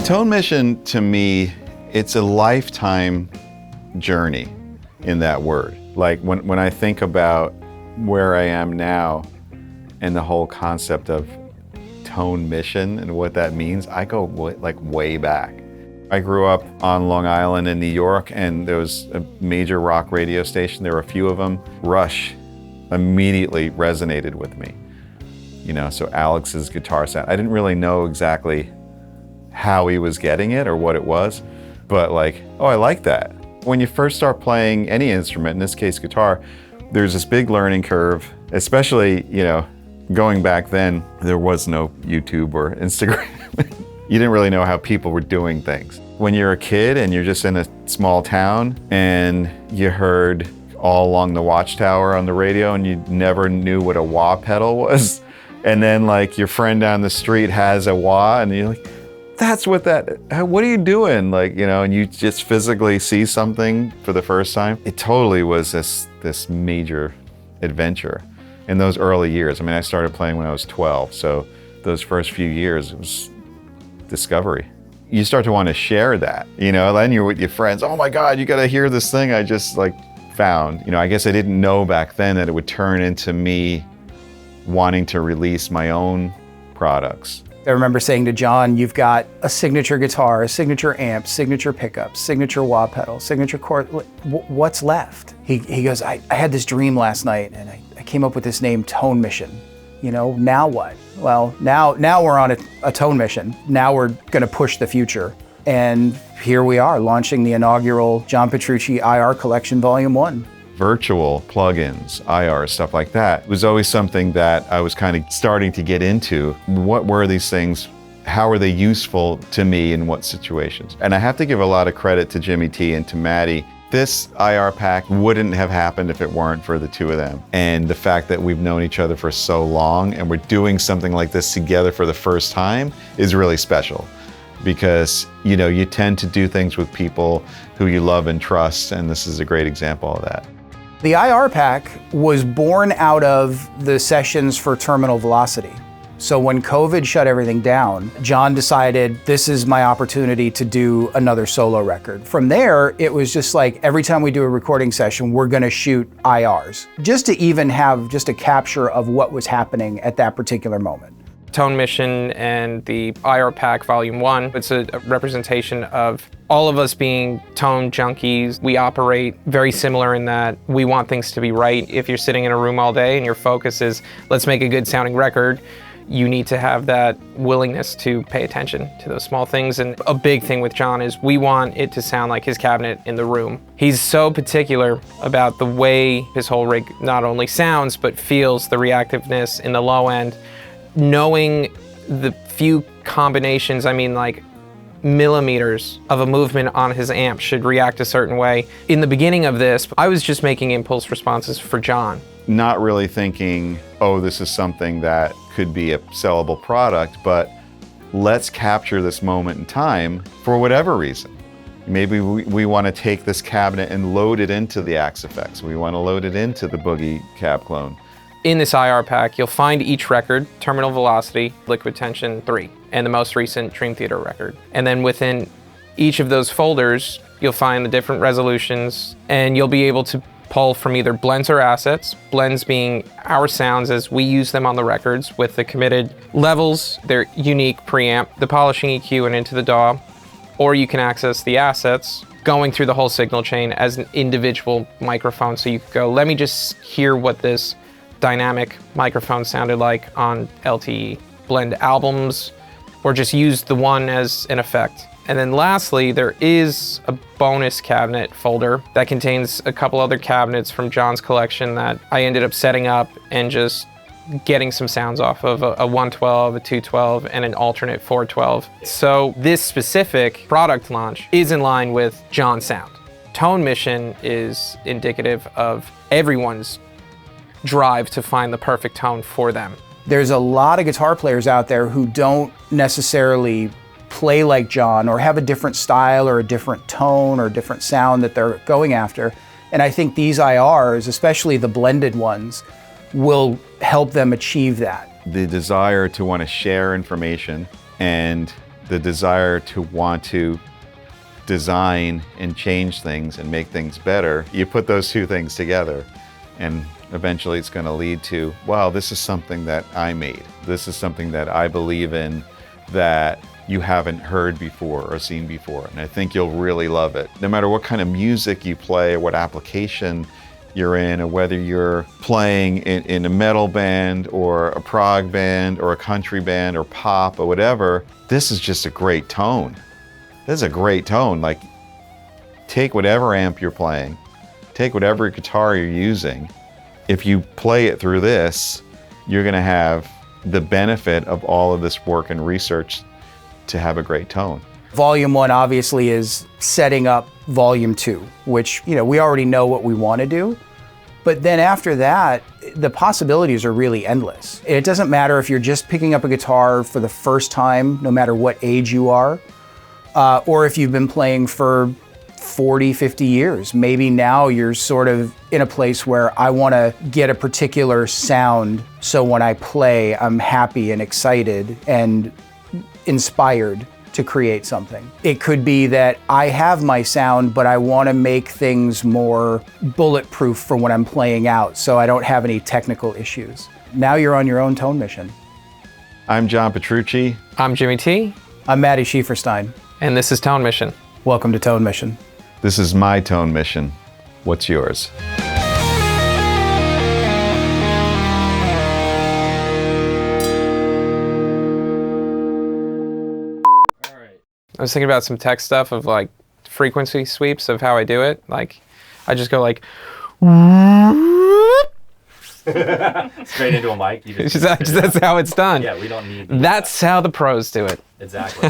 Tonemission, to me, it's a lifetime journey in that word. Like when I think about where I am now and the whole concept of Tonemission and what that means, I go like way back. I grew up on Long Island in New York, and there was a major rock radio station. There were a few of them. Rush immediately resonated with me. You know, so Alex's guitar sound. I didn't really know exactly how he was getting it or what it was, but like, oh, I like that. When you first start playing any instrument, in this case guitar, there's this big learning curve, especially, you know, going back then, there was no YouTube or Instagram. You didn't really know how people were doing things. When you're a kid and you're just in a small town and you heard All Along the Watchtower on the radio and you never knew what a wah pedal was, and then like your friend down the street has a wah and you're like, that's what are you doing? Like, you know, and you just physically see something for the first time. It totally was this major adventure in those early years. I mean, I started playing when I was 12, so those first few years, it was discovery. You start to want to share that, you know, then you're with your friends, oh my God, you got to hear this thing I just like found. You know, I guess I didn't know back then that it would turn into me wanting to release my own products. I remember saying to John, you've got a signature guitar, a signature amp, signature pickups, signature wah pedal, signature chord, what's left? He goes, I had this dream last night and I came up with this name, Tonemission. You know, now what? Well, now we're on a tone mission. Now we're gonna push the future. And here we are, launching the inaugural John Petrucci IR Collection Volume 1. Virtual plugins, IR, stuff like that, was always something that I was kind of starting to get into. What were these things? How are they useful to me in what situations? And I have to give a lot of credit to Jimmy T and to Maddie. This IR pack wouldn't have happened if it weren't for the two of them. And the fact that we've known each other for so long and we're doing something like this together for the first time is really special. Because, you know, you tend to do things with people who you love and trust, and this is a great example of that. The IR pack was born out of the sessions for Terminal Velocity. So when COVID shut everything down, John decided this is my opportunity to do another solo record. From there, it was just like every time we do a recording session, we're gonna shoot IRs, just to even have just a capture of what was happening at that particular moment. Tonemission and the IR Pack Volume 1. It's a representation of all of us being tone junkies. We operate very similar in that we want things to be right. If you're sitting in a room all day and your focus is, let's make a good sounding record, you need to have that willingness to pay attention to those small things. And a big thing with John is we want it to sound like his cabinet in the room. He's so particular about the way his whole rig not only sounds, but feels, the reactiveness in the low end. Knowing the few combinations, I mean like millimeters of a movement on his amp should react a certain way. In the beginning of this, I was just making impulse responses for John. Not really thinking, oh, this is something that could be a sellable product, but let's capture this moment in time for whatever reason. Maybe we want to take this cabinet and load it into the Axe effects. We want to load it into the Boogie Cab Clone. In this IR pack, you'll find each record, Terminal Velocity, Liquid Tension 3, and the most recent Dream Theater record. And then within each of those folders, you'll find the different resolutions, and you'll be able to pull from either blends or assets, blends being our sounds as we use them on the records with the committed levels, their unique preamp, the polishing EQ, and into the DAW, or you can access the assets going through the whole signal chain as an individual microphone. So you could go, let me just hear what this dynamic microphone sounded like on LTE. Blend albums, or just use the one as an effect. And then lastly, there is a bonus cabinet folder that contains a couple other cabinets from John's collection that I ended up setting up and just getting some sounds off of a 112, a 212, and an alternate 412. So this specific product launch is in line with John's sound. Tonemission is indicative of everyone's drive to find the perfect tone for them. There's a lot of guitar players out there who don't necessarily play like John or have a different style or a different tone or a different sound that they're going after. And I think these IRs, especially the blended ones, will help them achieve that. the desire to want to share information and the desire to want to design and change things and make things better, you put those two things together and eventually it's going to lead to, wow, this is something that I made. This is something that I believe in that you haven't heard before or seen before. And I think you'll really love it. No matter what kind of music you play or what application you're in, or whether you're playing in a metal band or a prog band or a country band or pop or whatever, this is just a great tone. This is a great tone. Like, take whatever amp you're playing, take whatever guitar you're using. If you play it through this, you're gonna have the benefit of all of this work and research to have a great tone. Volume 1 obviously is setting up Volume 2, which, we already know what we want to do. But then after that, the possibilities are really endless. It doesn't matter if you're just picking up a guitar for the first time, no matter what age you are, or if you've been playing for 40, 50 years. Maybe now you're sort of in a place where I want to get a particular sound, so when I play, I'm happy and excited and inspired to create something. It could be that I have my sound, but I want to make things more bulletproof for when I'm playing out, so I don't have any technical issues. Now you're on your own tone mission. I'm John Petrucci. I'm Jimmy T. I'm Maddie Schieferstein. And this is Tonemission. Welcome to Tonemission. This is my tone mission. What's yours? I was thinking about some tech stuff of like frequency sweeps of how I do it. Like, I just go like, straight into a mic. that's how it's done. Yeah, we don't need. That's how the pros do it. Exactly.